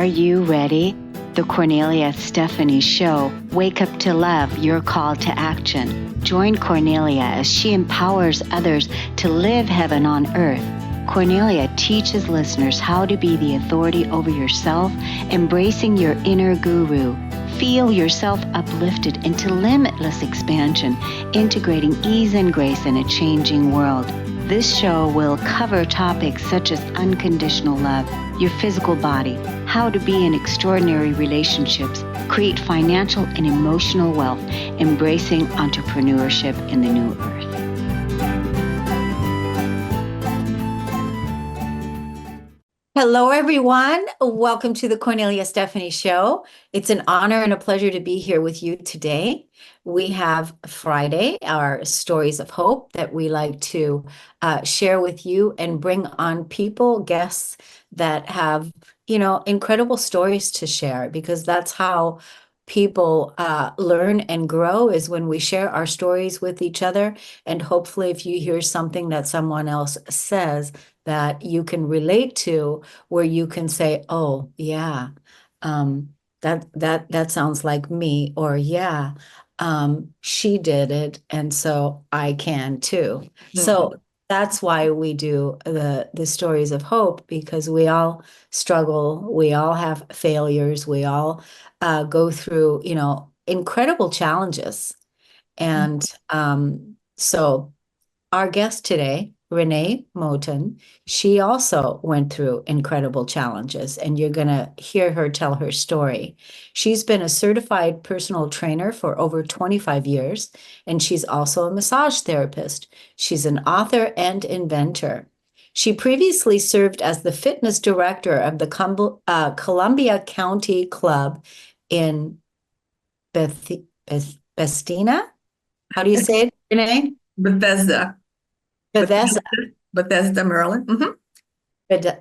Are you ready? The Cornelia Stephanie Show. Wake up to love, your call to action. Join Cornelia as she empowers others to live heaven on earth. Cornelia teaches listeners how to be the authority over yourself, embracing your inner guru. Feel yourself uplifted into limitless expansion, integrating ease and grace in a changing world. This show will cover topics such as unconditional love, your physical body, how to be in extraordinary relationships, create financial and emotional wealth, embracing entrepreneurship in the new earth. Hello, everyone. Welcome to the Cornelia Stephanie Show. It's an honor and a pleasure to be here with you today. We have Friday, our stories of hope that we like to share with you and bring on people, guests that have, incredible stories to share, because that's how people learn and grow, is when we share our stories with each other. And hopefully, if you hear something that someone else says that you can relate to, where you can say, oh, yeah, that sounds like me, or yeah, she did it, and so I can too. Mm-hmm. So that's why we do the stories of hope, because we all struggle, we all have failures, we all go through, incredible challenges. And so our guest today, Renee Moten, she also went through incredible challenges, and you're going to hear her tell her story. She's been a certified personal trainer for over 25 years, and she's also a massage therapist. She's an author and inventor. She previously served as the fitness director of the Columbia County Club in Bestina. How do you say it, Renee? Bethesda, Maryland. Mm-hmm.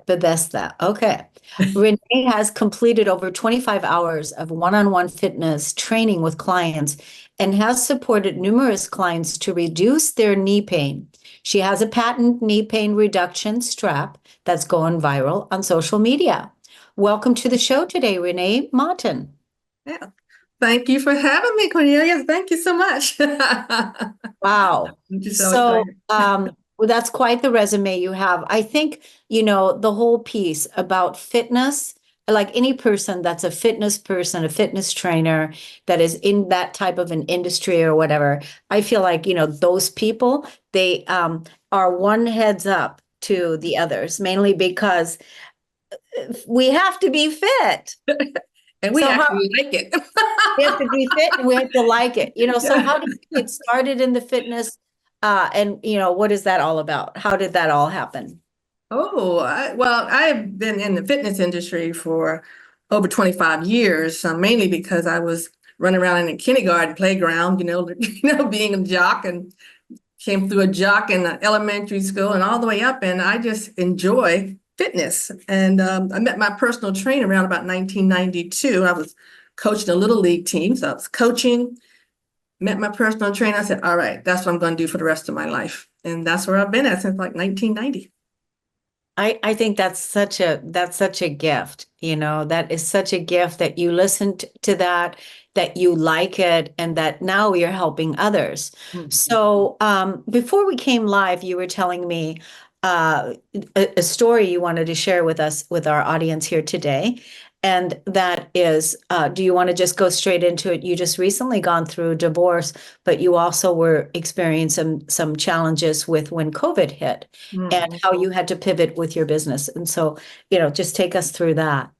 Bethesda. Okay. Renee has completed over 25 hours of one-on-one fitness training with clients and has supported numerous clients to reduce their knee pain. She has a patent knee pain reduction strap that's going viral on social media. Welcome to the show today, Renee Moten. Yeah. Thank you for having me, Cornelia. Thank you so much. Wow. So well, that's quite the resume you have. I think, the whole piece about fitness, like any person that's a fitness person, a fitness trainer that is in that type of an industry or whatever, I feel like, those people, they are one heads up to the others, mainly because we have to be fit. And we actually like it. We have to be fit and we have to like it. So how did you get started in the fitness? And what is that all about? How did that all happen? I've been in the fitness industry for over 25 years, mainly because I was running around in the kindergarten playground, being a jock, and came through a jock in elementary school and all the way up. And I just enjoy fitness. And I met my personal trainer around about 1992. I was coaching a little league team. So I was coaching, met my personal trainer. I said, all right, that's what I'm going to do for the rest of my life. And that's where I've been at since like 1990. I think that's such a gift, that is such a gift that you listened to that you like it, and that now you're helping others. Mm-hmm. So before we came live, you were telling me a story you wanted to share with us, with our audience here today. And that is, do you want to just go straight into it? You just recently gone through divorce, but you also were experiencing some challenges with when COVID hit, and how you had to pivot with your business. And so, just take us through that.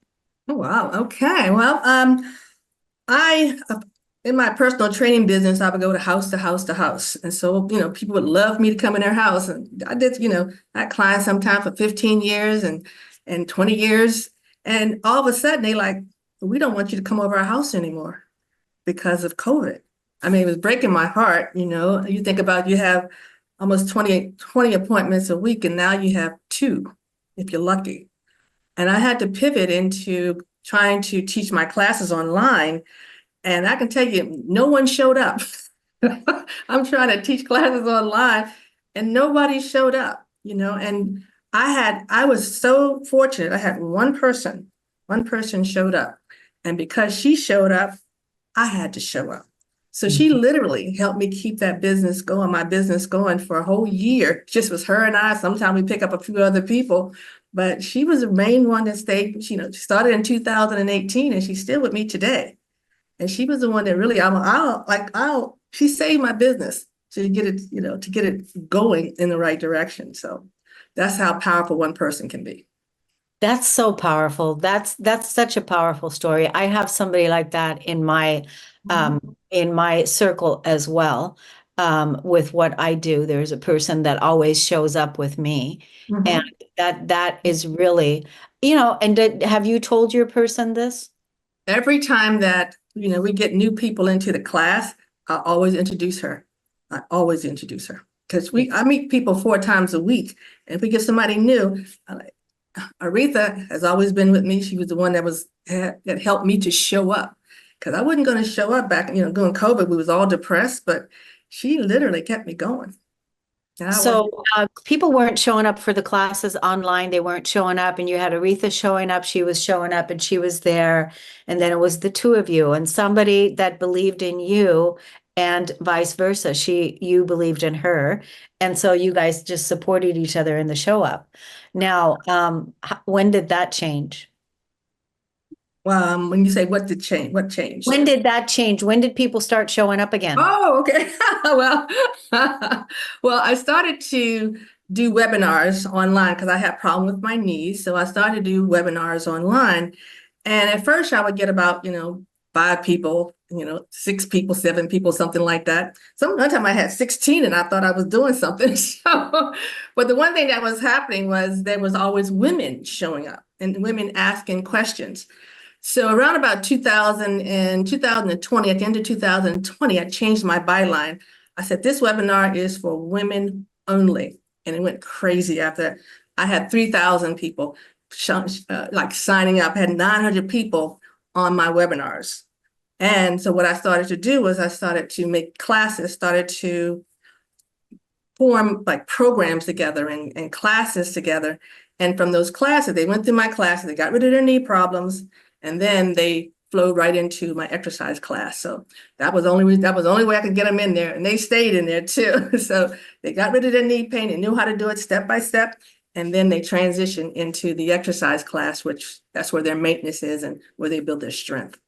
Oh, wow. Okay. Well, in my personal training business, I would go to house to house to house. And so, people would love me to come in their house. And I did, I had clients sometimes for 15 years and 20 years. And all of a sudden, they like, we don't want you to come over our house anymore because of COVID. I mean, it was breaking my heart. You think about, you have almost 20 appointments a week, and now you have 2, if you're lucky. And I had to pivot into trying to teach my classes online. And I can tell you, no one showed up. I'm trying to teach classes online and nobody showed up, and I was so fortunate. I had one person One person showed up. And because she showed up, I had to show up. So she literally helped me keep that business going, my business going for a whole year. Just was her and I. Sometimes we pick up a few other people, but she was the main one that stayed. She started in 2018 and she's still with me today. And she was the one that really, she saved my business to get it, to get it going in the right direction. So that's how powerful one person can be. That's so powerful. That's such a powerful story. I have somebody like that in my circle as well. With what I do, there's a person that always shows up with me, and Mhm. that is really, and have you told your person this? Every time that, we get new people into the class, I always introduce her. I always introduce her because I meet people 4 times a week. And if we get somebody new, Aretha has always been with me. She was the one that helped me to show up because I wasn't going to show up back, during COVID. We was all depressed, but she literally kept me going. So people weren't showing up for the classes online. They weren't showing up, and you had Aretha showing up. She was showing up, and she was there. And then it was the two of you, and somebody that believed in you, and vice versa. You believed in her, and so you guys just supported each other in the show up. Now, when did that change? When you say what changed? When did that change? When did people start showing up again? Oh, okay. Well, well, I started to do webinars online because I had a problem with my knees. So I started to do webinars online. And at first I would get about, 5 people, 6 people, 7 people, something like that. One time I had 16 and I thought I was doing something. So, but the one thing that was happening was there was always women showing up and women asking questions. So around about 2020, at the end of 2020, I changed my byline. I said, this webinar is for women only. And it went crazy after that. I had 3,000 people signing up, I had 900 people on my webinars. And so what I started to do was I started to make classes, started to form like programs together and classes together. And from those classes, they went through my classes, they got rid of their knee problems, and then they flowed right into my exercise class. So that was the only way I could get them in there, and they stayed in there too. So they got rid of their knee pain and knew how to do it step by step. And then they transitioned into the exercise class, which that's where their maintenance is and where they build their strength.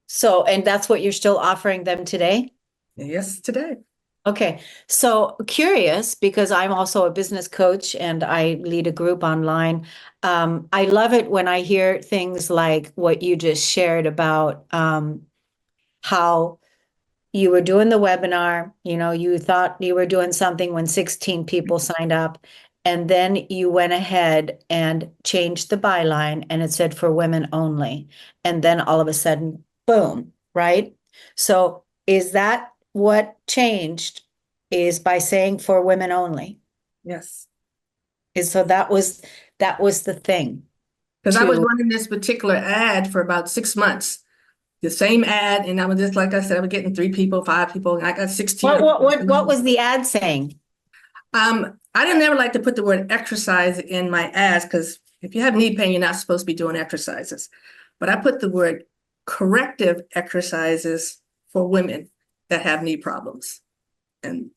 So, and that's what you're still offering them today? Yes, today. Okay, so curious because I'm also a business coach and I lead a group online. I love it when I hear things like what you just shared about how you were doing the webinar, you thought you were doing something when 16 people signed up, and then you went ahead and changed the byline and it said for women only. And then all of a sudden, boom, right? So is that what changed is by saying for women only? Yes. So that was the thing. Because I was running this particular ad for about 6 months, the same ad, and I was just like I said, I was getting 3 people, 5 people, and I got 16. What was the ad saying? I didn't ever like to put the word exercise in my ads because if you have knee pain, you're not supposed to be doing exercises. But I put the word corrective exercises for women that have knee problems. And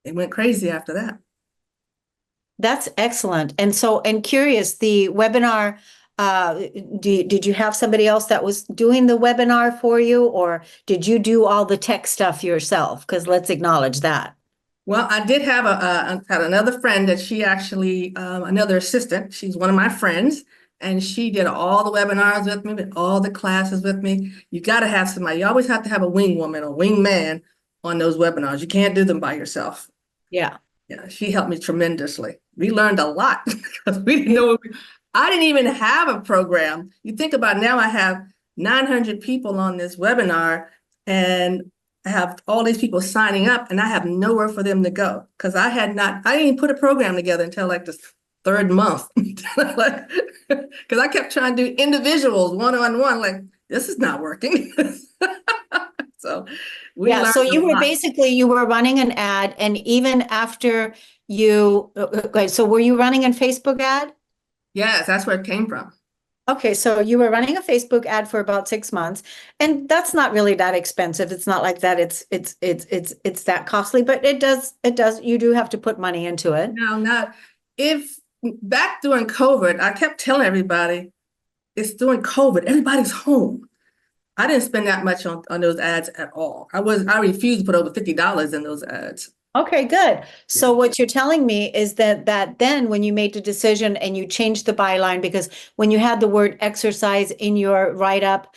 it went crazy after that. That's excellent. And curious, the webinar, did you have somebody else that was doing the webinar for you, or did you do all the tech stuff yourself? Because let's acknowledge that. Well, I did have had another friend that she actually, another assistant, she's one of my friends, and she did all the webinars with me, all the classes with me. You got to have somebody, you always have to have a wing woman or wing man on those webinars. You can't do them by yourself. Yeah. Yeah, she helped me tremendously. We learned a lot because we didn't know, I didn't even have a program. You think about now I have 900 people on this webinar and I have all these people signing up and I have nowhere for them to go because I didn't even put a program together until like the 3rd month. Because I kept trying to do individuals one-on-one, like this is not working. So so you were running an ad, and even after you, okay, so were you running a Facebook ad? Yes, that's where it came from. Okay, so you were running a Facebook ad for about 6 months, and that's not really that expensive. It's not like that. It's that costly, but it does. You do have to put money into it. No, not if back during COVID, I kept telling everybody it's during COVID, everybody's home. I didn't spend that much on those ads at all. I refused to put over $50 in those ads. Okay, good. Yeah. So what you're telling me is that then when you made the decision and you changed the byline, because when you had the word exercise in your write-up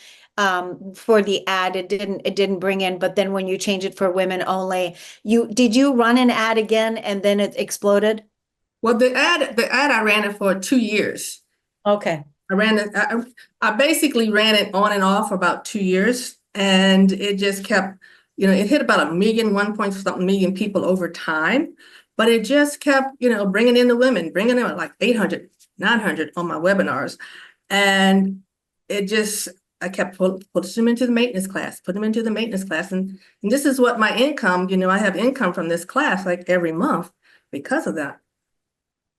for the ad, it didn't bring in, but then when you change it for women only, did you run an ad again and then it exploded? Well, the ad I ran it for 2 years. Okay. I basically ran it on and off for about 2 years, and it just kept, it hit about a million, 1 point something million people over time, but it just kept, bringing in the women, bringing in like 800, 900 on my webinars. And it just, I kept put them into the maintenance class, put them into the maintenance class. And this is what my income, I have income from this class like every month because of that.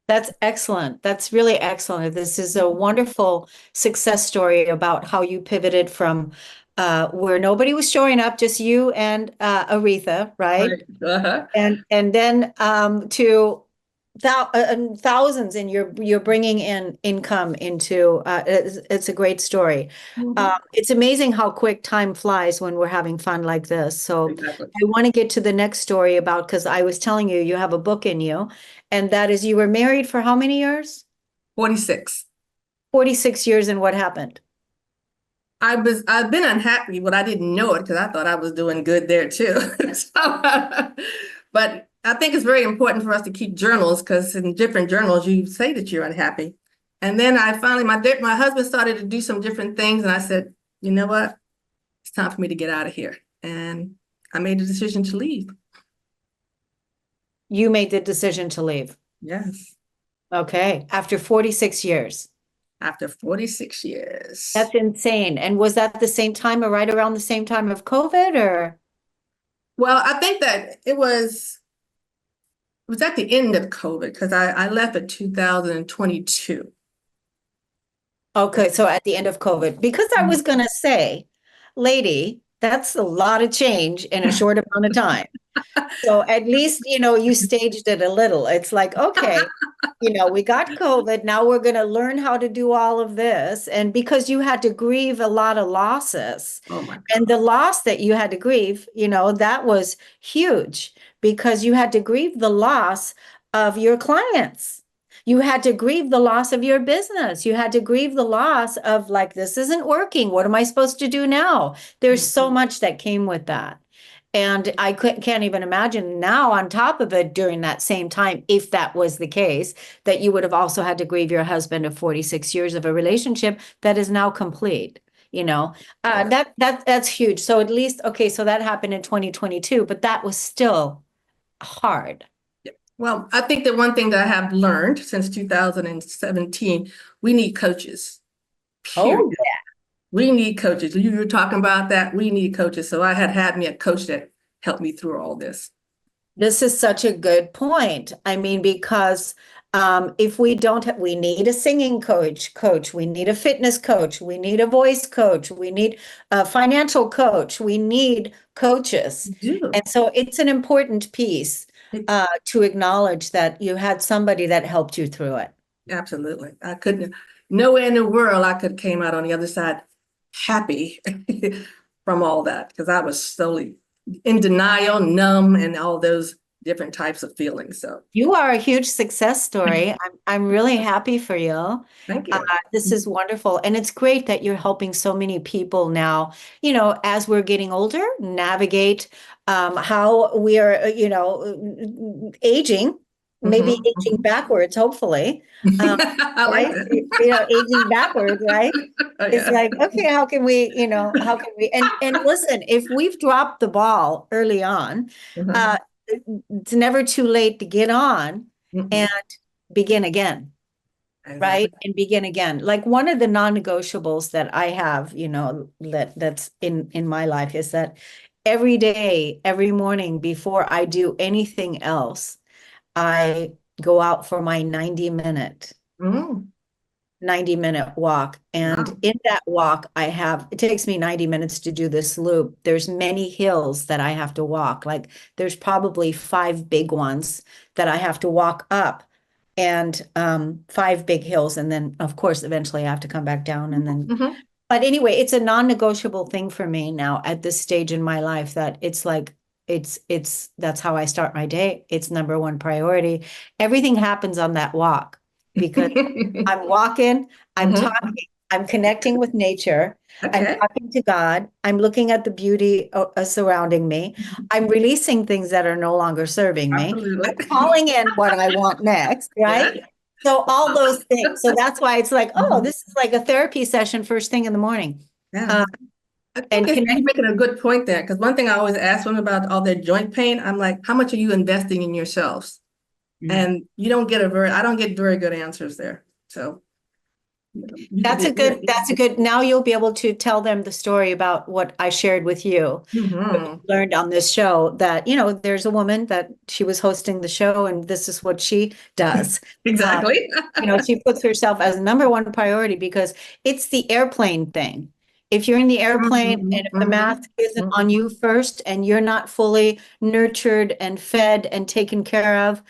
That's excellent. That's really excellent. This is a wonderful success story about how you pivoted from where nobody was showing up, just you and Aretha, right? Right. Uh-huh. And then to thousands, and you're bringing in income into it's a great story. Mhm. It's amazing how quick time flies when we're having fun like this. So Exactly. I want to get to the next story about, because I was telling you you have a book in you, and that is you were married for how many years? 46. 46 years, and what happened? I've been unhappy, but I didn't know it because I thought I was doing good there too. But I think it's very important for us to keep journals because in different journals you say that you're unhappy. And then I finally, my husband started to do some different things, and I said, you know what? It's time for me to get out of here. And I made the decision to leave. You made the decision to leave. Yes, Okay, after 46 years. after 46 years. That's insane. And was that the same time or right around the same time of COVID or? Well, I think that it was at the end of COVID because I left in 2022. Okay, so at the end of COVID, because I was gonna say, lady, that's a lot of change in a short amount of time. So at least, you staged it a little. It's like, okay, we got COVID. Now we're going to learn how to do all of this. And because you had to grieve a lot of losses, Oh my and God. the loss that you had to grieve, that was huge because you had to grieve the loss of your clients. You had to grieve the loss of your business. You had to grieve the loss of, like, this isn't working. What am I supposed to do now? There's so much that came with that. And I can't even imagine now, on top of it, during that same time, if that was the case, that you would have also had to grieve your husband of 46 years of a relationship that is now complete. That's huge. So at least, okay, so that happened in 2022, but that was still hard. Well, I think that one thing that I have learned since 2017, we need coaches, period. Oh, We need coaches. You were talking about that. We need coaches. So I had me a coach that helped me through all this. this is such a good point. I mean, because if we don't have, we need a singing coach, we need a fitness coach, we need a voice coach, we need a financial coach, we need coaches. We do. And so it's an important piece to acknowledge that you had somebody that helped you through it. Absolutely. I couldn't, nowhere in the world I could came out on the other side happy from all that because I was solely in denial, numb, and all those different types of feelings. So You are a huge success story. I'm really happy for you. thank you. This is wonderful. And it's great that you're helping so many people now, as we're getting older, navigate how we are, aging, maybe Mhm, aging mhm. backwards, hopefully. I like Right? that. Aging backwards, right? Oh, It's yeah. like, okay, how can we, and listen, if we've dropped the ball early on, Mhm. uh, it's never too late to get on and Mhm. begin again, right? Exactly. And begin again. Like one of the non-negotiables that I have, that's in my life is that every day, every morning before I do anything else, I go out for my 90-minute Mm. 90-minute walk. And Wow. in that walk, it takes me 90 minutes to do this loop. There's many hills that I have to walk. Like there's probably 5 big ones that I have to walk up and 5 big hills. And then, of course, eventually I have to come back down and then. Mhm. But anyway, it's a non-negotiable thing for me now at this stage in my life that it's like, that's how I start my day. It's number one priority. Everything happens on that walk because I'm walking, I'm Mhm. talking, I'm connecting with nature, I'm Okay. talking to God, I'm looking at the beauty surrounding me, I'm releasing things that are no longer serving me, Absolutely. I'm calling in what I want next, Yeah. right? So all those things. So that's why it's like, oh, Mhm. this is like a therapy session first thing in the morning. Yeah. Uh, I think and you're connect. making a good point there, because one thing I always ask women about all their joint pain, I'm like, how much are you investing in yourselves? And you don't get I don't get very good answers there. So you could That's a good, now you'll be able to tell them the story about what I shared with you, what you Mhm. learned on this show that, there's a woman that she was hosting the show and this is what she does. Um, Exactly. she puts herself as number one priority because it's the airplane thing. If you're in the airplane and Mhm, if the mhm, mask isn't on mhm, you first and you're not fully nurtured and fed and taken care of,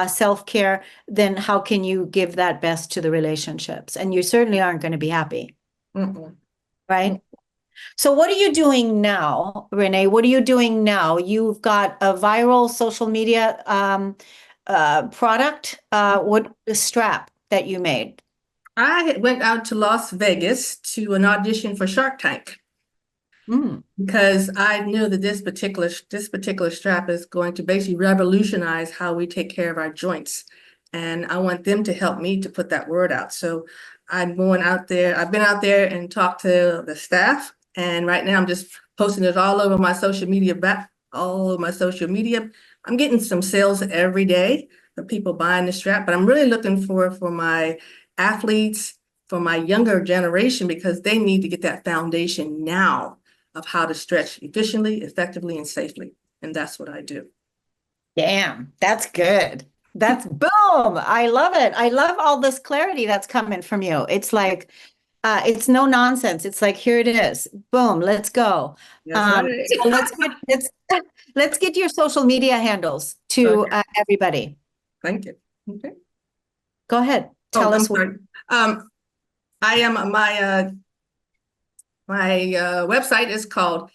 self-care, then how can you give that best to the relationships? And you certainly aren't going to be happy, mhm, mhm. right? So what are you doing now, Renee? What are you doing now? You've got a viral social media product. What the strap that you made? I went out to Las Vegas to an audition for Shark Tank, Mm, because I knew that this particular strap is going to basically revolutionize how we take care of our joints. And I want them to help me to put that word out. So I'm going out there. I've been out there and talked to the staff. And right now I'm just posting it all over my social media all over my social media. I'm getting some sales every day of people buying the strap, but I'm really looking for my athletes, for my younger generation, because they need to get that foundation now of how to stretch efficiently, effectively, and safely. And that's what I do. damn, that's good. That's boom. I love it. I love all this clarity that's coming from you. It's like, it's no nonsense. It's like, here it is. Boom, let's go. That's right. So let's get your social media handles to Okay, everybody. thank you. Okay. Go ahead. Oh, Tell I'm us what. sorry. I am my website is called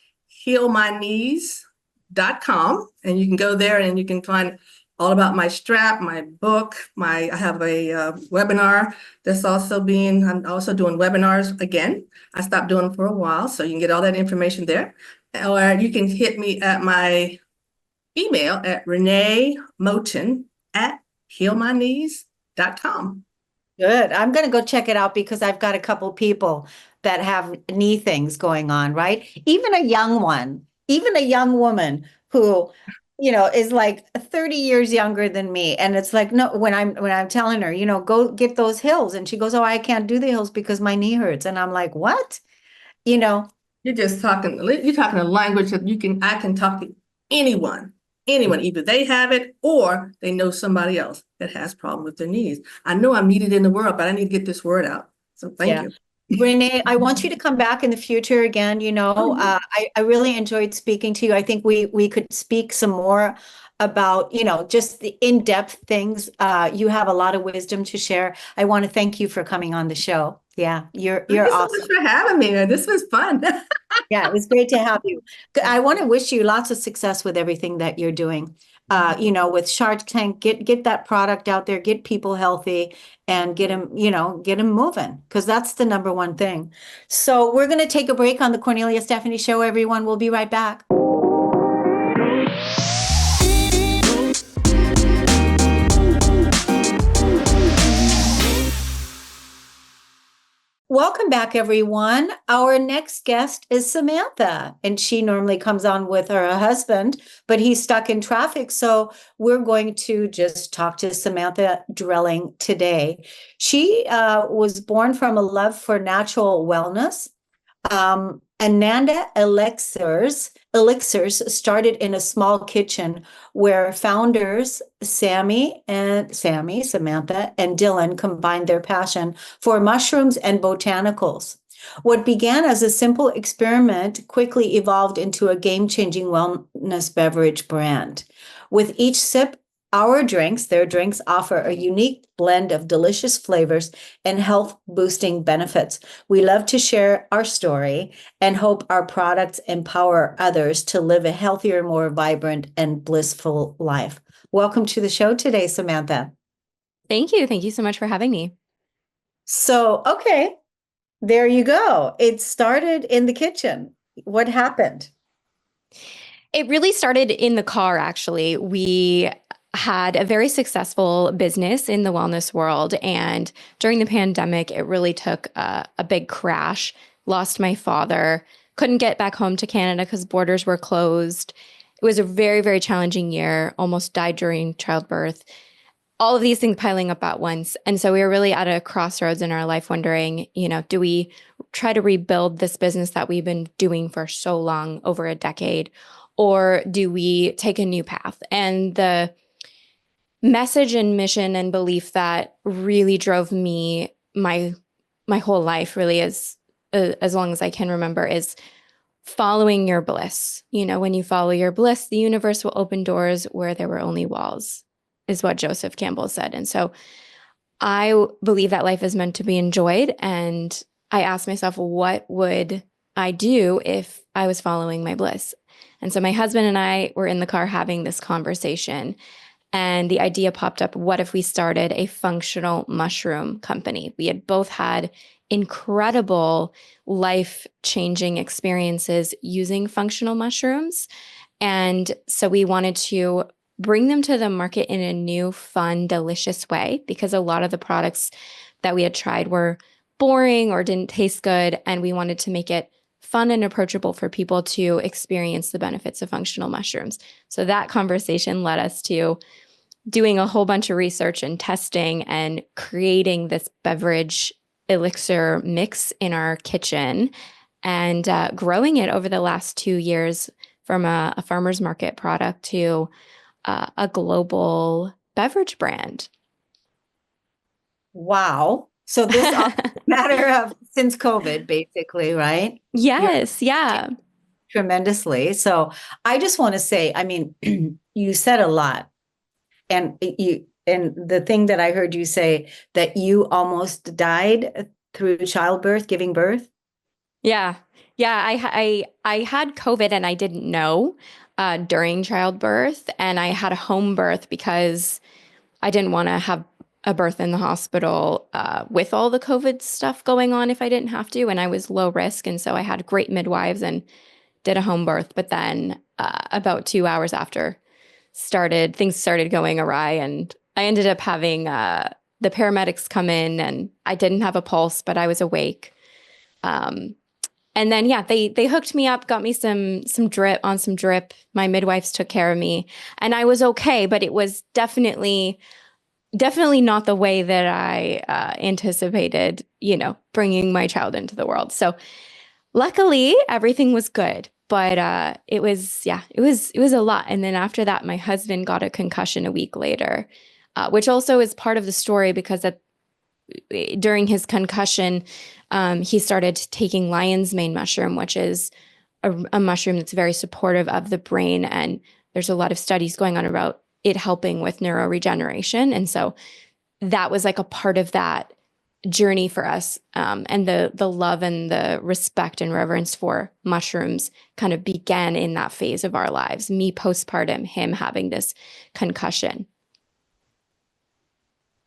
healmyknees.com, and you can go there and you can find all about my strap, my book, I have a webinar I'm also doing webinars again. I stopped doing them for a while, so you can get all that information there. Or you can hit me at my email at Renee Moten at healmyknees.com. Good. I'm going to go check it out because I've got a couple people that have knee things going on, right? Even a young one, even a young woman who, is like 30 years younger than me. And it's like, no, when I'm telling her, go get those hills. And she goes, oh, I can't do the hills because my knee hurts. And I'm like, what? You know, You're talking a language that I can talk to anyone, either they have it or they know somebody else that has problem with their knees. I know I'm needed in the world, but I need to get this word out. So thank yeah. you. Renee, I want you to come back in the future again. I really enjoyed speaking to you. I think we could speak some more about, just the in-depth things. You have a lot of wisdom to share. I want to thank you for coming on the show. Yeah, Thank you're you so much awesome. for having me. This was fun. Yeah, it was great to have you. I want to wish you lots of success with everything that you're doing. With Shark Tank, get that product out there, get people healthy, and get them moving because that's the number one thing. So we're going to take a break on the Cornelia Stephanie Show, everyone. We'll be right back. Welcome back, everyone. Our next guest is Samantha, and she normally comes on with her husband, but he's stuck in traffic. So we're going to just talk to Samantha Dreiling today. She was born from a love for natural wellness. Ananda Elixirs started in a small kitchen where founders Sammy, Samantha, and Dylan combined their passion for mushrooms and botanicals. What began as a simple experiment quickly evolved into a game-changing wellness beverage brand. With each sip, their drinks offer a unique blend of delicious flavors and health boosting benefits. We love to share our story and hope our products empower others to live a healthier, more vibrant, and blissful life. Welcome to the show today, Samantha. Thank you. Thank you so much for having me. So, okay, there you go. It started in the kitchen. What happened? It really started in the car, actually. We had a very successful business in the wellness world. And during the pandemic, it really took a big crash. Lost my father, couldn't get back home to Canada because borders were closed. It was a very, very challenging year, almost died during childbirth. All of these things piling up at once. And so we were really at a crossroads in our life wondering, do we try to rebuild this business that we've been doing for so long, over a decade, or do we take a new path? And the message and mission and belief that really drove me my whole life, really, as long as I can remember, is following your bliss. When you follow your bliss, the universe will open doors where there were only walls, is what Joseph Campbell said. And so I believe that life is meant to be enjoyed. And I asked myself, what would I do if I was following my bliss? And so my husband and I were in the car having this conversation, and the idea popped up, what if we started a functional mushroom company? We had both had incredible life-changing experiences using functional mushrooms. And so we wanted to bring them to the market in a new, fun, delicious way, because a lot of the products that we had tried were boring or didn't taste good. And we wanted to make it fun and approachable for people to experience the benefits of functional mushrooms. So that conversation led us to doing a whole bunch of research and testing and creating this beverage elixir mix in our kitchen, and growing it over the last 2 years from a farmer's market product to a global beverage brand. Wow. So this all matter of since COVID, basically, right? Yes, yeah. Tremendously. So I just want to say, I mean, you said a lot, and the thing that I heard you say, that you almost died through childbirth, giving birth. Yeah. Yeah, I had COVID and I didn't know during childbirth, and I had a home birth because I didn't want to have a birth in the hospital with all the COVID stuff going on if I didn't have to, and I was low risk, and so I had great midwives and did a home birth. But then about 2 hours after, things started going awry, and I ended up having the paramedics come in, and I didn't have a pulse, but I was awake. And then, yeah, they hooked me up, got me some drip. My midwives took care of me, and I was okay, but it was definitely not the way that I anticipated, bringing my child into the world. So luckily, everything was good, but it was a lot. And then after that, my husband got a concussion a week later, which also is part of the story, because during his concussion, he started taking lion's mane mushroom, which is a mushroom that's very supportive of the brain. And there's a lot of studies going on about it helping with neuroregeneration. And so that was like a part of that journey for us. And the love and the respect and reverence for mushrooms kind of began in that phase of our lives, me postpartum, him having this concussion.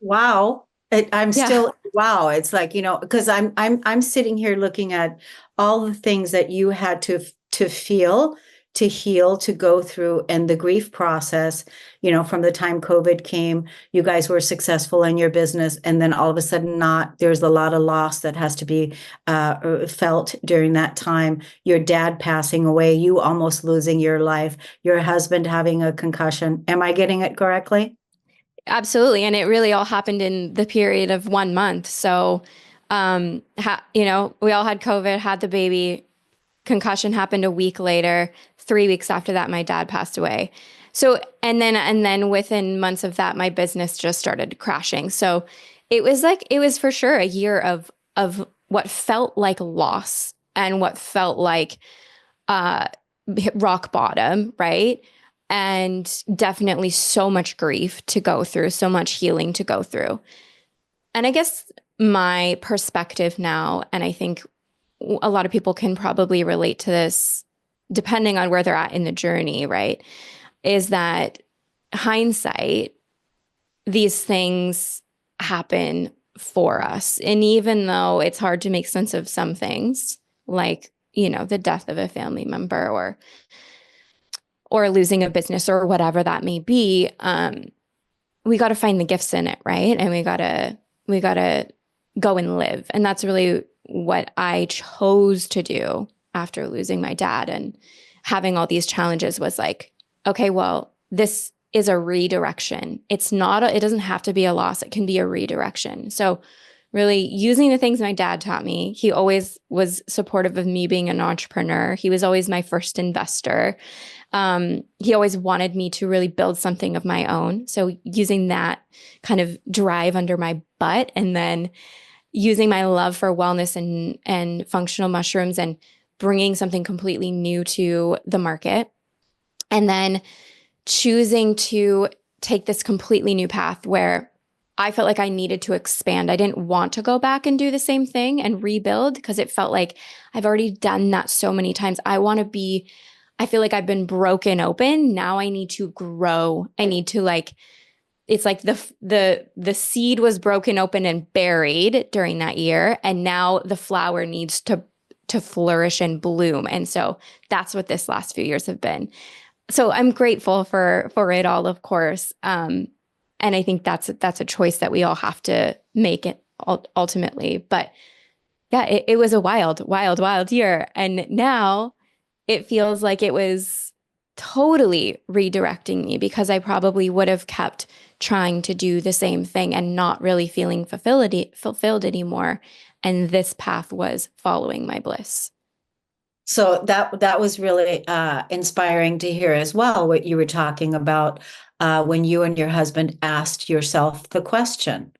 Wow. I'm Yeah. still wow. It's like, because I'm sitting here looking at all the things that you had to feel, to heal, to go through, and the grief process, from the time COVID came, you guys were successful in your business, and then all of a sudden there's a lot of loss that has to be felt during that time. Your dad passing away, you almost losing your life, your husband having a concussion. Am I getting it correctly? Absolutely. And it really all happened in the period of 1 month. So, we all had COVID, had the baby, concussion happened a week later. 3 weeks after that, my dad passed away. So, and then within months of that, my business just started crashing. So it was for sure a year of what felt like loss and what felt like uh rock bottom, right? And definitely so much grief to go through, so much healing to go through. And I guess my perspective now, and I think a lot of people can probably relate to this depending on where they're at in the journey, right? Is that hindsight, these things happen for us. And even though it's hard to make sense of some things, like, the death of a family member or losing a business or whatever that may be, we got to find the gifts in it, right? And we got to go and live. And that's really what I chose to do after losing my dad and having all these challenges was like, okay, well, this is a redirection. It doesn't have to be a loss. It can be a redirection. So really using the things my dad taught me. He always was supportive of me being an entrepreneur. He was always my first investor. He always wanted me to really build something of my own. So using that kind of drive under my butt and then using my love for wellness and functional mushrooms and bringing something completely new to the market. And then choosing to take this completely new path where I felt like I needed to expand. I didn't want to go back and do the same thing and rebuild because it felt like I've already done that so many times. I feel like I've been broken open. Now I need to grow. I need to it's like the seed was broken open and buried during that year. And now the flower needs to flourish and bloom. And so that's what this last few years have been. So I'm grateful for it all, of course. And I think that's a choice that we all have to make it ultimately. But yeah, it was a wild, wild, wild year. And now it feels like it was totally redirecting me because I probably would have kept trying to do the same thing and not really feeling fulfilled anymore. And this path was following my bliss. So that was really inspiring to hear as well, what you were talking about when you and your husband asked yourself the question.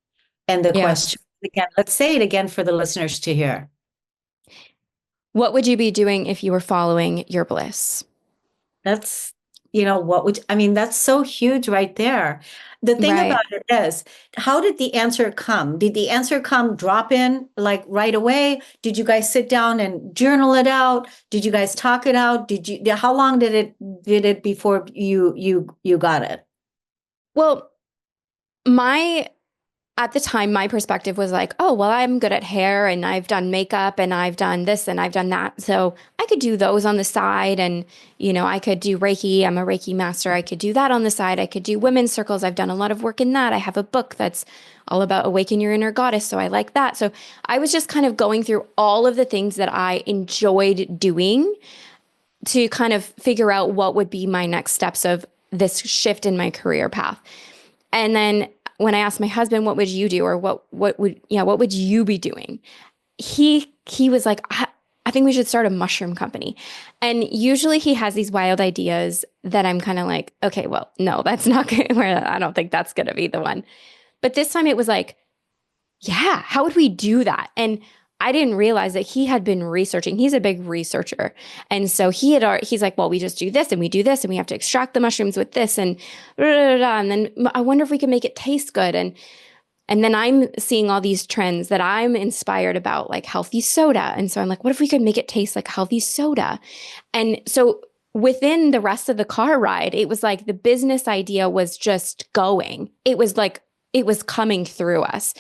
And the Yeah. question again, let's say it again for the listeners to hear. What would you be doing if you were following your bliss? That's, that's so huge right there. The thing Right. about it is, how did the answer come? Did the answer come drop in like right away? Did you guys sit down and journal it out? Did you guys talk it out? How long did it before you got it? Well, at the time, my perspective was like, oh, well, I'm good at hair and I've done makeup and I've done this and I've done that. So I could do those on the side. And, I could do Reiki. I'm a Reiki master. I could do that on the side. I could do women's circles. I've done a lot of work in that. I have a book that's all about awaken your inner goddess. So I like that. So I was just kind of going through all of the things that I enjoyed doing to kind of figure out what would be my next steps of this shift in my career path. And then when I asked my husband, what would you do? Or what would you be doing? He was like, I think we should start a mushroom company. And usually he has these wild ideas that I'm kind of like, okay, well, no, that's not good. I don't think that's going to be the one. But this time it was like, yeah, how would we do that? And I didn't realize that he had been researching. He's a big researcher. And so he's like, well, we just do this and we do this and we have to extract the mushrooms with this and blah, blah, blah, and then I wonder if we can make it taste good. And then I'm seeing all these trends that I'm inspired about, like healthy soda. And so I'm like, what if we could make it taste like healthy soda? And so within the rest of the car ride, it was like the business idea was just going. It was like, it was coming through us.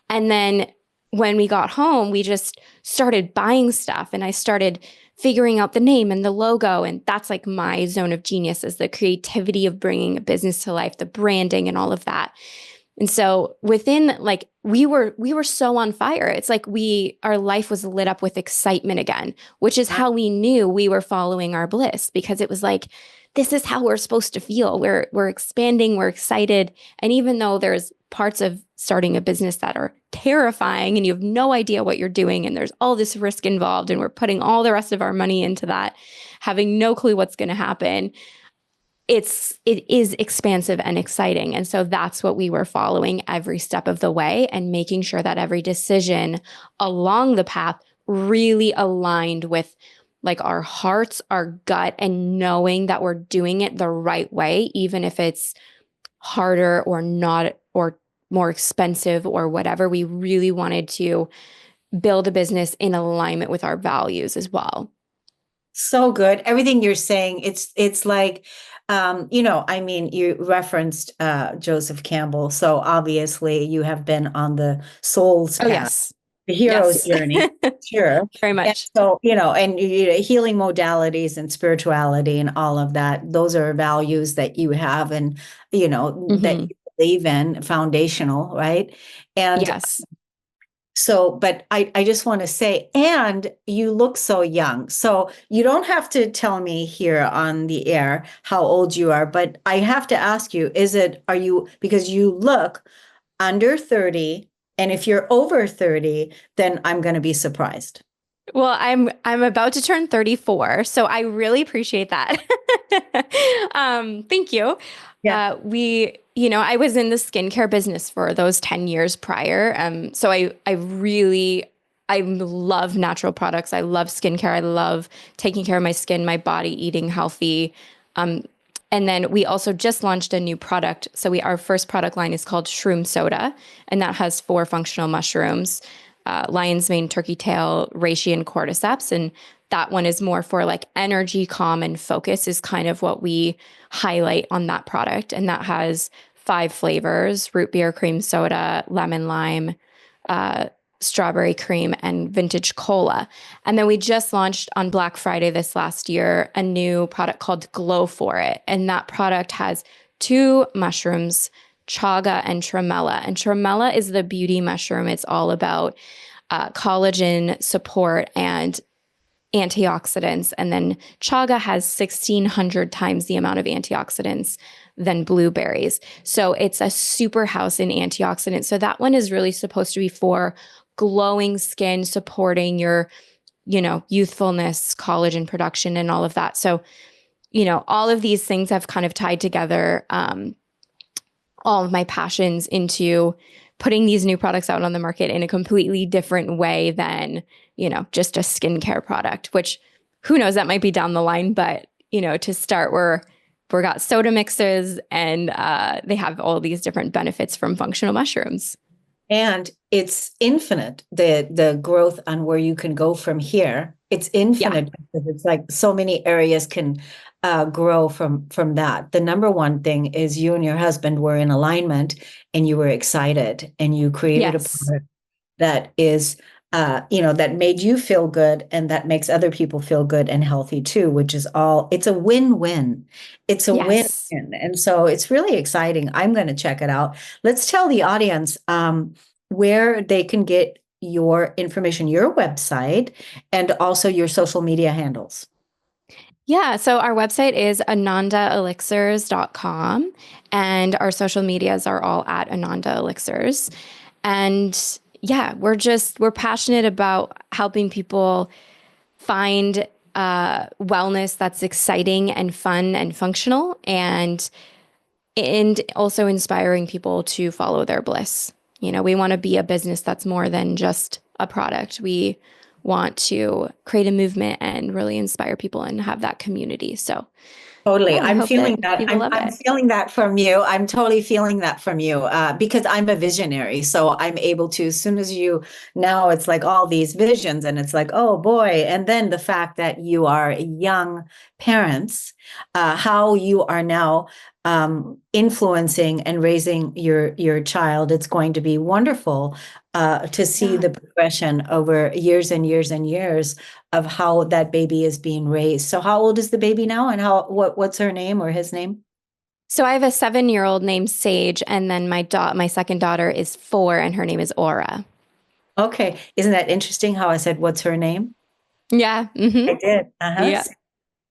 And then when we got home, we just started buying stuff and I started figuring out the name and the logo. And that's like my zone of genius is the creativity of bringing a business to life, the branding and all of that. And so within we were so on fire. It's like our life was lit up with excitement again, which is how we knew we were following our bliss because it was like, this is how we're supposed to feel. We're expanding, we're excited. And even though there's parts of starting a business that are terrifying and you have no idea what you're doing and there's all this risk involved and we're putting all the rest of our money into that, having no clue what's going to happen. It is expansive and exciting. And so that's what we were following every step of the way and making sure that every decision along the path really aligned with like our hearts, our gut, and knowing that we're doing it the right way, even if it's harder or not, or more expensive or whatever. We really wanted to build a business in alignment with our values as well. So good. Everything you're saying, it's like, I mean, you referenced Joseph Campbell. So obviously you have been on the soul's path, Yes. the hero's Yes. journey. Sure. Very And much. so, and healing modalities and spirituality and all of that, those are values that you have and, that you believe in, foundational, right? And Yes. so, but I just want to say, and you look so young. So you don't have to tell me here on the air how old you are, but I have to ask you, because you look under 30, and if you're over 30, then I'm going to be surprised. Well, I'm about to turn 34, so I really appreciate that. Thank you. Yeah. I was in the skincare business for those 10 years prior. So I love natural products. I love skincare. I love taking care of my skin, my body, eating healthy. And then we also just launched a new product. So our first product line is called Shroom Soda, and that has 4 functional mushrooms: lion's mane, turkey tail, reishi, and cordyceps. And that one is more for like energy, calm, and focus is kind of what we highlight on that product. And that has 5 flavors: root beer, cream soda, lemon lime, strawberry cream, and vintage cola. And then we just launched on Black Friday this last year a new product called Glow For It. And that product has 2 mushrooms, chaga and tremella. And tremella is the beauty mushroom. It's all about collagen support and antioxidants. And then chaga has 1,600 times the amount of antioxidants than blueberries. So it's a super house in antioxidants. So that one is really supposed to be for glowing skin, supporting your, youthfulness, collagen production, and all of that. So, all of these things have kind of tied together all of my passions into putting these new products out on the market in a completely different way than, just a skincare product, which who knows, that might be down the line. But, to start, we've got soda mixes and they have all these different benefits from functional mushrooms. And it's infinite, the growth on where you can go from here. It's infinite because it's like so many areas can grow from that. The number one thing is you and your husband were in alignment and you were excited and you created a product that is, that made you feel good and that makes other people feel good and healthy too, which is it's a win-win. It's a win-win. And so it's really exciting. I'm going to check it out. Let's tell the audience where they can get your information, your website, and also your social media handles. Yeah, so our website is anandaelixirs.com and our social medias are all at Ananda Elixirs. And yeah, we're passionate about helping people find wellness that's exciting and fun and functional, and also inspiring people to follow their bliss. We want to be a business that's more than just a product. We want to create a movement and really inspire people and have that community. So totally. yeah, I'm feeling that. I'm feeling that from you. I'm totally feeling that from you because I'm a visionary. So I'm able to, as soon as now it's like all these visions and it's like, oh boy. And then the fact that you are young parents, how you are now influencing and raising your child. It's going to be wonderful to see the progression over years and years and years of how that baby is being raised. So how old is the baby now, and what's her name or his name? So I have a 7-year-old named Sage, and then my second daughter is 4, and her name is Aura. Okay, isn't that interesting how I said what's her name? Yeah, I did. yeah.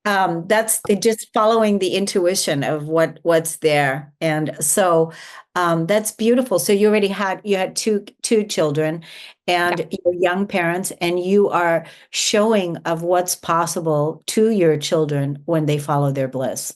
That's just following the intuition of what's there. And so that's beautiful. So you had two children Yeah, and you're young parents, and you are showing of what's possible to your children when they follow their bliss.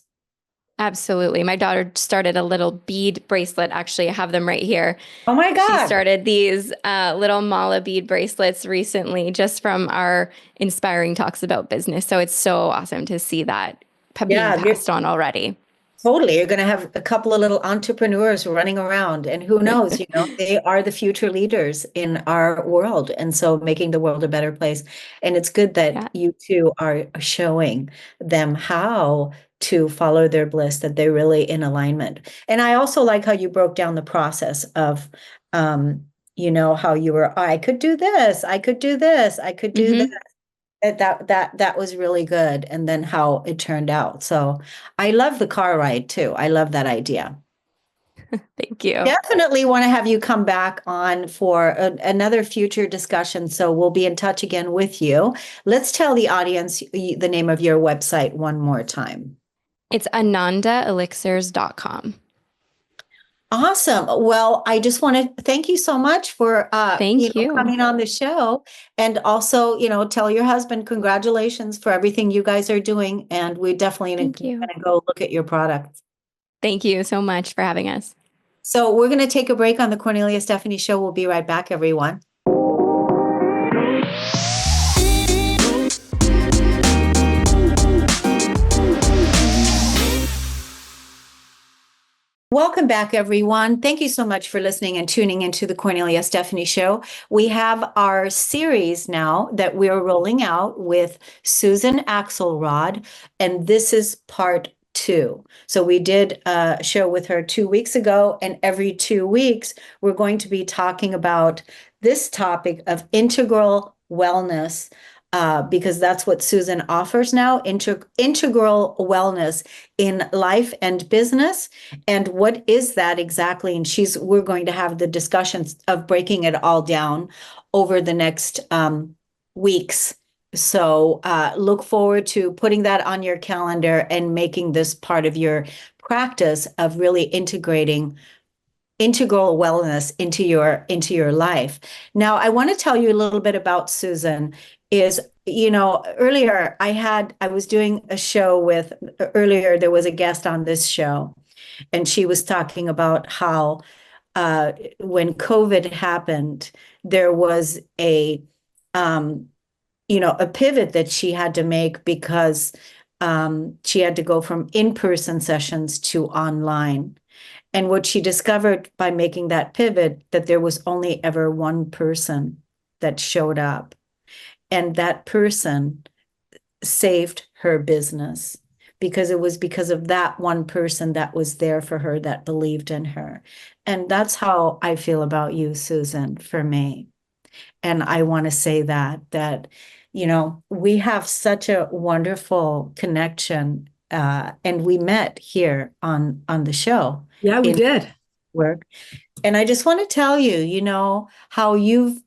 absolutely. My daughter started a little bead bracelet. Actually, I have them right here. Oh my She God. started these little mala bead bracelets recently just from our inspiring talks about business. So it's so awesome to see that being Yeah, you're passed on already. totally. You're going to have a couple of little entrepreneurs running around, and who knows, they are the future leaders in our world. And so making the world a better place. And it's good that Yeah. you two are showing them how to follow their bliss, that they're really in alignment. And I also like how you broke down the process of, how you were, I could do this, I could do this, I could do that. Hmm. That was really good, and then how it turned out. So I love the car ride too. I love that idea. Thank you. Definitely want to have you come back on for another future discussion. So we'll be in touch again with you. Let's tell the audience the name of your website one more time. It's anandaelixirs.com. Awesome. Well, I just want to thank you so much for Thank you. coming on the show, and also, tell your husband congratulations for everything you guys are doing, and we definitely going Thank you. to go look at your products. Thank you so much for having us. So we're going to take a break on the Cornelia Stephanie Show. We'll be right back, everyone. Welcome back, everyone. Thank you so much for listening and tuning into the Cornelia Stephanie Show. We have our series now that we're rolling out with Susan Axelrod, and this is part 2. So we did a show with her 2 weeks ago, and every 2 weeks, we're going to be talking about this topic of integral wellness, because that's what Susan offers now, integral wellness in life and business. And what is that exactly? And we're going to have the discussions of breaking it all down over the next weeks. So look forward to putting that on your calendar and making this part of your practice of really integrating integral wellness into your life. Now, I want to tell you a little bit about Susan. Earlier I was doing a show earlier there was a guest on this show, and she was talking about how when COVID happened, there was a pivot that she had to make because she had to go from in-person sessions to online. And what she discovered by making that pivot, that there was only ever one person that showed up. And that person saved her business, because it was because of that one person that was there for her, that believed in her. And that's how I feel about you, Susan, for me. And I want to say that, we have such a wonderful connection. And we met here on the show. Yeah, we did. Work. And I just want to tell you, how you've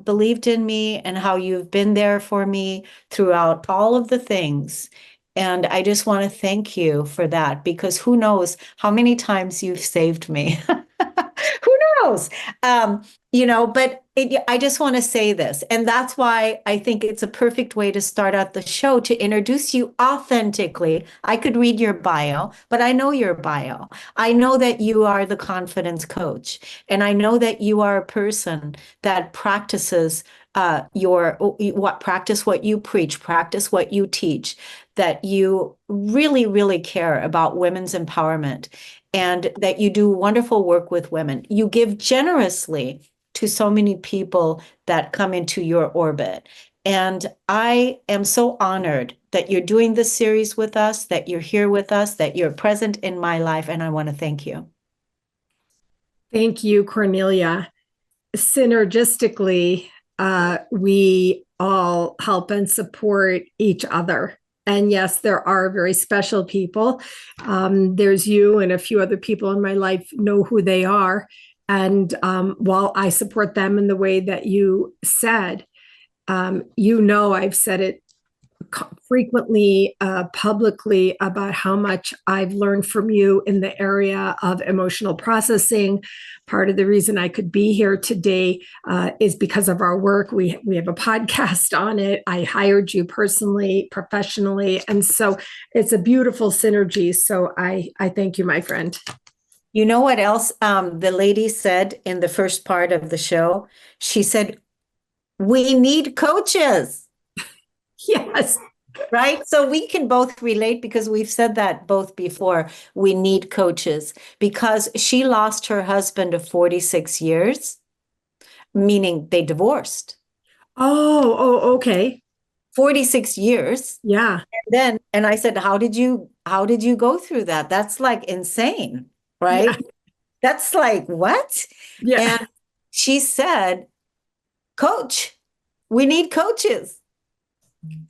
believed in me and how you've been there for me throughout all of the things. And I just want to thank you for that, because who knows how many times you've saved me. Who knows? But I just want to say this. And that's why I think it's a perfect way to start out the show, to introduce you authentically. I could read your bio, but I know your bio. I know that you are the confidence coach. And I know that you are a person that practices practice what you preach, practice what you teach, that you really, really care about women's empowerment, and that you do wonderful work with women. You give generously to so many people that come into your orbit. And I am so honored that you're doing this series with us, that you're here with us, that you're present in my life. And I want to thank you. Thank you, Cornelia. Synergistically, we all help and support each other. And yes, there are very special people. There's you and a few other people in my life know who they are. And while I support them in the way that you said, I've said it frequently publicly about how much I've learned from you in the area of emotional processing. Part of the reason I could be here today is because of our work. We have a podcast on it. I hired you personally, professionally, and so it's a beautiful synergy. So I thank you, my friend. You know what else the lady said in the first part of the show? She said, we need coaches. Yes. Right? So we can both relate because we've said that both before. We need coaches because she lost her husband of 46 years, meaning they divorced. Oh, okay. 46 years. Yeah. And I said, how did you go through that? That's like insane, right? Yeah. That's like, what? Yeah. And she said, coach, we need coaches.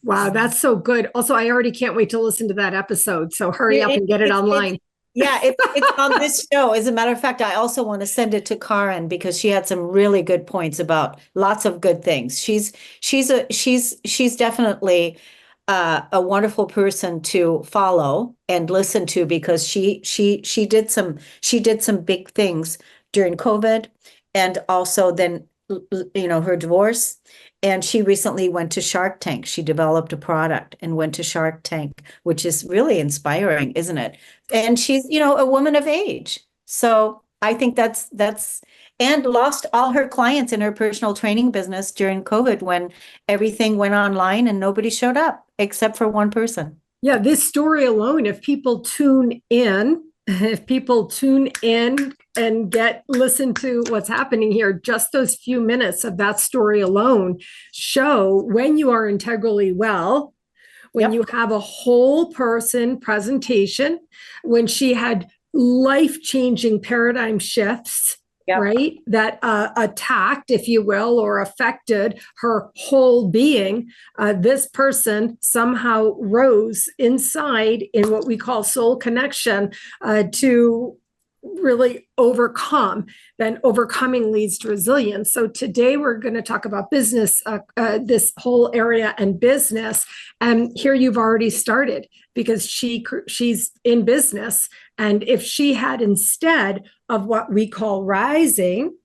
Wow, that's so good. Also, I already can't wait to listen to that episode. So hurry up and get it online. It's on this show. As a matter of fact, I also want to send it to Karen because she had some really good points about lots of good things. She's definitely a wonderful person to follow and listen to because she did some big things during COVID and also then her divorce. And she recently went to Shark Tank. She developed a product and went to Shark Tank, which is really inspiring, isn't it? And she's, a woman of age. So I think that's and lost all her clients in her personal training business during COVID when everything went online and nobody showed up except for one person. Yeah, this story alone, if people tune in and listen to what's happening here, just those few minutes of that story alone show when you are integrally well, when you have a whole person presentation, when she had life-changing paradigm shifts, right? That attacked, if you will, or affected her whole being. This person somehow rose inside in what we call soul connection to really overcome. Then overcoming leads to resilience. So today we're going to talk about business, this whole area and business. And here you've already started because she's in business. And if she had, instead of what we call rising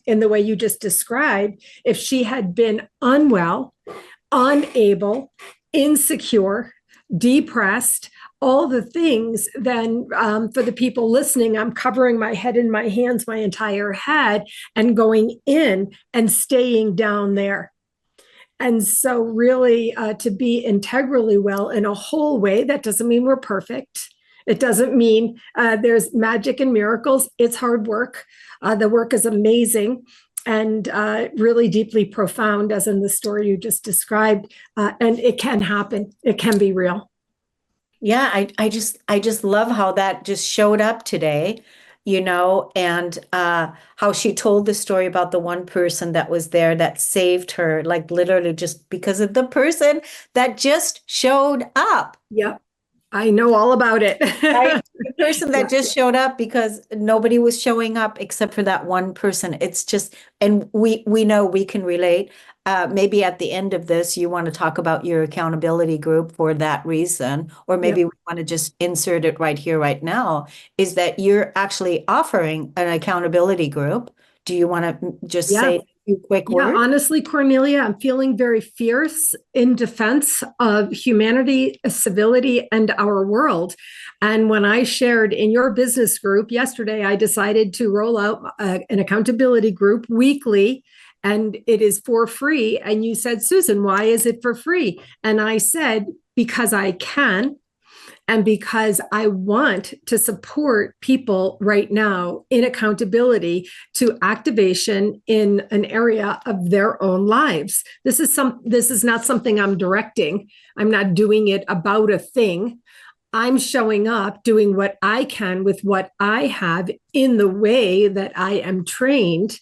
in the way you just described, if she had been unwell, unable, insecure, depressed, all the things, then for the people listening, I'm covering my head in my hands, my entire head, and going in and staying down there. And so really to be integrally well in a whole way, that doesn't mean we're perfect. It doesn't mean there's magic and miracles. It's hard work. The work is amazing and really deeply profound, as in the story you just described. And it can happen. It can be real. Yeah, I just love how that just showed up today, and how she told the story about the one person that was there that saved her, like literally just because of the person that just showed up. Yep. I know all about it. Right? The person that just showed up because nobody was showing up except for that one person. It's just, and we know we can relate. Maybe at the end of this, you want to talk about your accountability group for that reason, or maybe we want to just insert it right here, right now, is that you're actually offering an accountability group. Do you want to just say a few quick words? Honestly, Cornelia, I'm feeling very fierce in defense of humanity, civility, and our world. And when I shared in your business group yesterday, I decided to roll out an accountability group weekly, and it is for free. And you said, Susan, why is it for free? And I said, because I can. And because I want to support people right now in accountability to activation in an area of their own lives. This is not something I'm directing. I'm not doing it about a thing. I'm showing up, doing what I can with what I have in the way that I am trained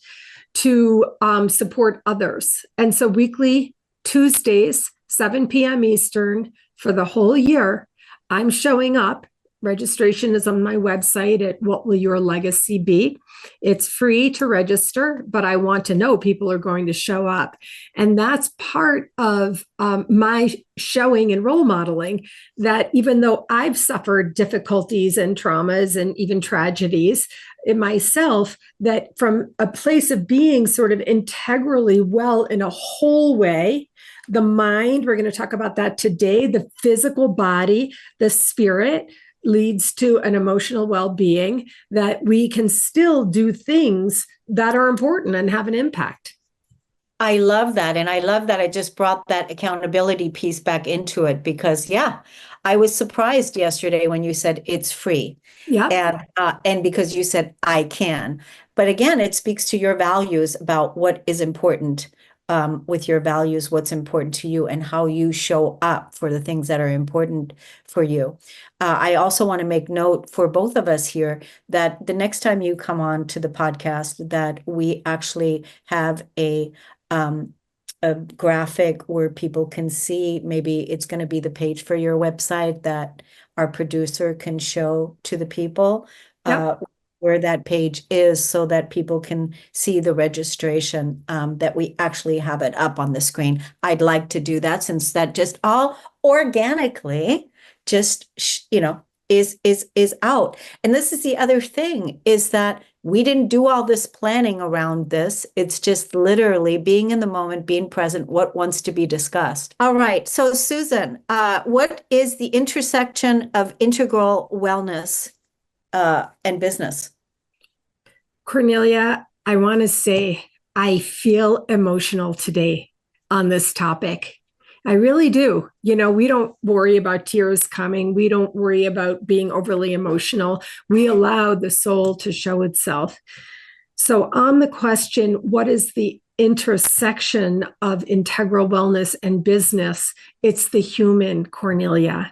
to support others. And so weekly Tuesdays, 7 p.m. Eastern for the whole year, I'm showing up Registration is on my website at What Will Your Legacy Be? It's free to register, but I want to know people are going to show up. And that's part of my showing and role modeling, that even though I've suffered difficulties and traumas and even tragedies in myself, that from a place of being sort of integrally well in a whole way, the mind, we're going to talk about that today, the physical body, the spirit, leads to an emotional well-being, that we can still do things that are important and have an impact. I love that. And I love that I just brought that accountability piece back into it because, yeah, I was surprised yesterday when you said it's free. Yeah. And because you said I can. But again, it speaks to your values about what is important with your values, what's important to you, and how you show up for the things that are important for you. I also want to make note for both of us here that the next time you come on to the podcast, that we actually have a graphic where people can see, maybe it's going to be the page for your website that our producer can show to the people. Yep. Where that page is, so that people can see the registration, that we actually have it up on the screen. I'd like to do that, since that just all organically just is out. And this is the other thing, is that we didn't do all this planning around this. It's just literally being in the moment, being present, what wants to be discussed. All right. So Susan, what is the intersection of integral wellness and business? Cornelia, I want to say I feel emotional today on this topic. I really do. We don't worry about tears coming. We don't worry about being overly emotional. We allow the soul to show itself. So on the question, what is the intersection of integral wellness and business? It's the human, Cornelia.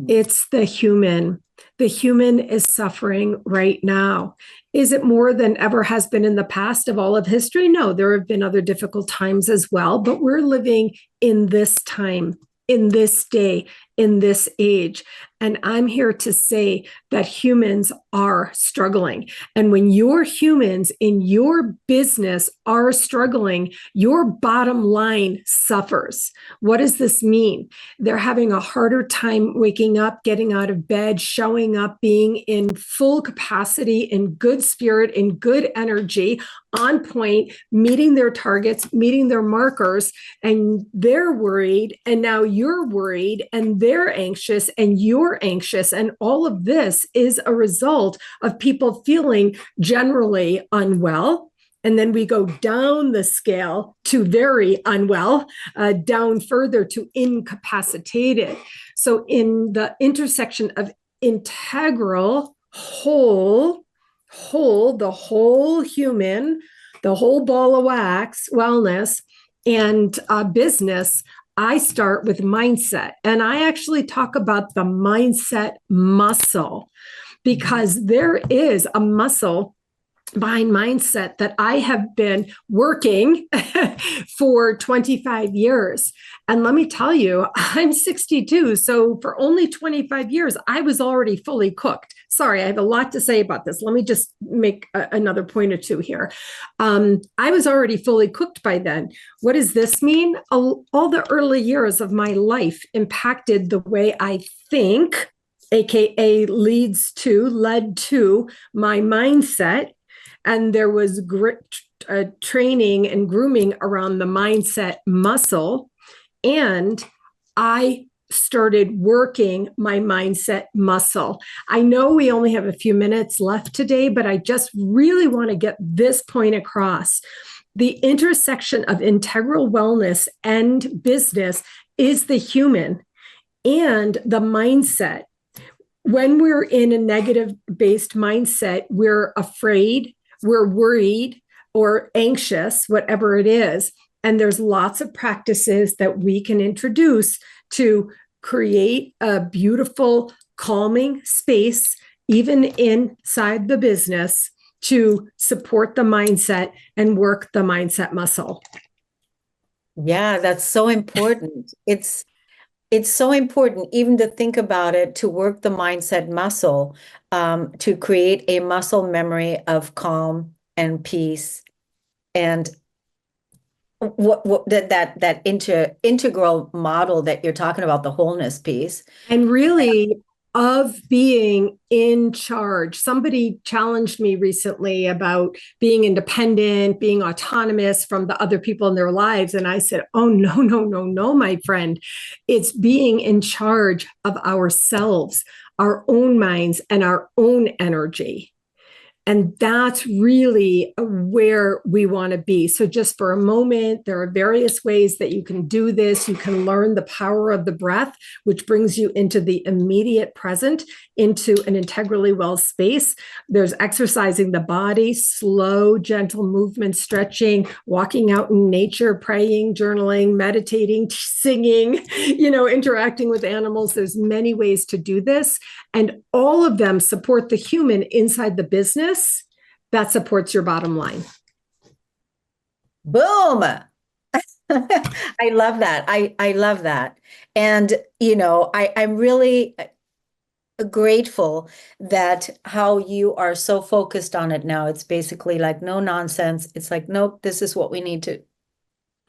It's the human. The human is suffering right now. Is it more than ever has been in the past of all of history? No, there have been other difficult times as well, but we're living in this time, in this day, in this age. And I'm here to say that humans are struggling. And when your humans in your business are struggling, your bottom line suffers. What does this mean? They're having a harder time waking up, getting out of bed, showing up, being in full capacity, in good spirit, in good energy, on point, meeting their targets, meeting their markers, and they're worried. And now you're worried and they're anxious and you're anxious. And all of this is a result of people feeling generally unwell. And then we go down the scale to very unwell, down further to incapacitated. So in the intersection of integral, whole, the whole human, the whole ball of wax, wellness, and business, I start with mindset. And I actually talk about the mindset muscle, because there is a muscle behind mindset that I have been working for 25 years. And let me tell you, I'm 62. So for only 25 years, I was already fully cooked. Sorry, I have a lot to say about this. Let me just make another point or two here. I was already fully cooked by then. What does this mean? All the early years of my life impacted the way I think, AKA led to my mindset. And there was training and grooming around the mindset muscle. And I started working my mindset muscle. I know we only have a few minutes left today, but I just really want to get this point across. The intersection of integral wellness and business is the human and the mindset. When we're in a negative-based mindset, we're afraid, we're worried, or anxious, whatever it is. And there's lots of practices that we can introduce to create a beautiful, calming space, even inside the business, to support the mindset and work the mindset muscle. Yeah, that's so important. it's so important even to think about it, to work the mindset muscle, to create a muscle memory of calm and peace. And what that integral model that you're talking about, the wholeness piece. And really, of being in charge. Somebody challenged me recently about being independent, being autonomous from the other people in their lives. And I said, oh, no, no, no, no, my friend. It's being in charge of ourselves, our own minds, and our own energy. And that's really where we want to be. So just for a moment, there are various ways that you can do this. You can learn the power of the breath, which brings you into the immediate present, into an integrally well space. There's exercising the body, slow, gentle movement, stretching, walking out in nature, praying, journaling, meditating, singing, interacting with animals. There's many ways to do this. And all of them support the human inside the business that supports your bottom line. Boom. I love that. I love that. And, I'm really grateful that how you are so focused on it now. It's basically like no nonsense. It's like, nope, this is what we need to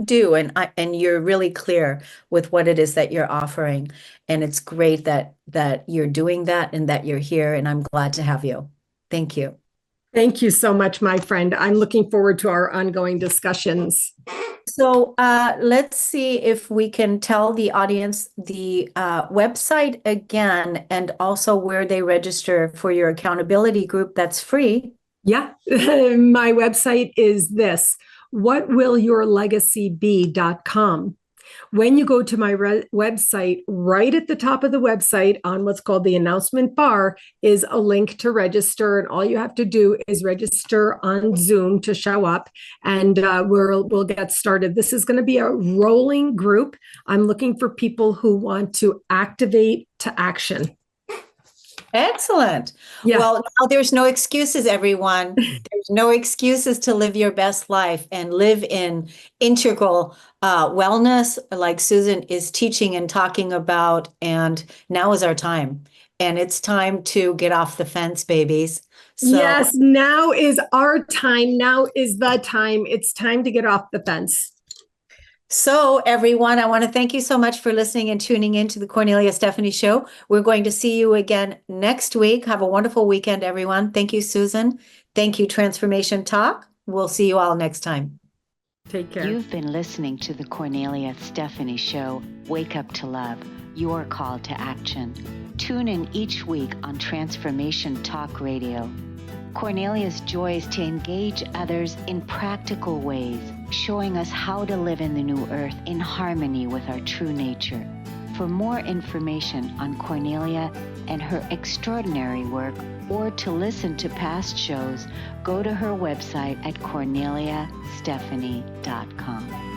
do. And you're really clear with what it is that you're offering. And it's great that you're doing that and that you're here. And I'm glad to have you. Thank you. Thank you so much, my friend. I'm looking forward to our ongoing discussions. So let's see if we can tell the audience the website again, and also where they register for your accountability group that's free. Yeah, my website is this, whatwillyourlegacybe.com. When you go to my website, right at the top of the website on what's called the announcement bar is a link to register. And all you have to do is register on Zoom to show up, and we'll get started. This is going to be a rolling group. I'm looking for people who want to activate to action. Excellent. Yeah. Well, now there's no excuses, everyone. There's no excuses to live your best life and live in integral wellness, like Susan is teaching and talking about. And now is our time. And it's time to get off the fence, babies. So, yes, now is our time. Now is the time. It's time to get off the fence. So everyone, I want to thank you so much for listening and tuning in to the Cornelia Stephanie Show. We're going to see you again next week. Have a wonderful weekend, everyone. Thank you, Susan. Thank you, Transformation Talk. We'll see you all next time. Take care. You've been listening to the Cornelia Stephanie Show, Wake Up to Love, your call to action. Tune in each week on Transformation Talk Radio. Cornelia's joy is to engage others in practical ways, showing us how to live in the new earth in harmony with our true nature. For more information on Cornelia and her extraordinary work, or to listen to past shows, go to her website at corneliastephanie.com.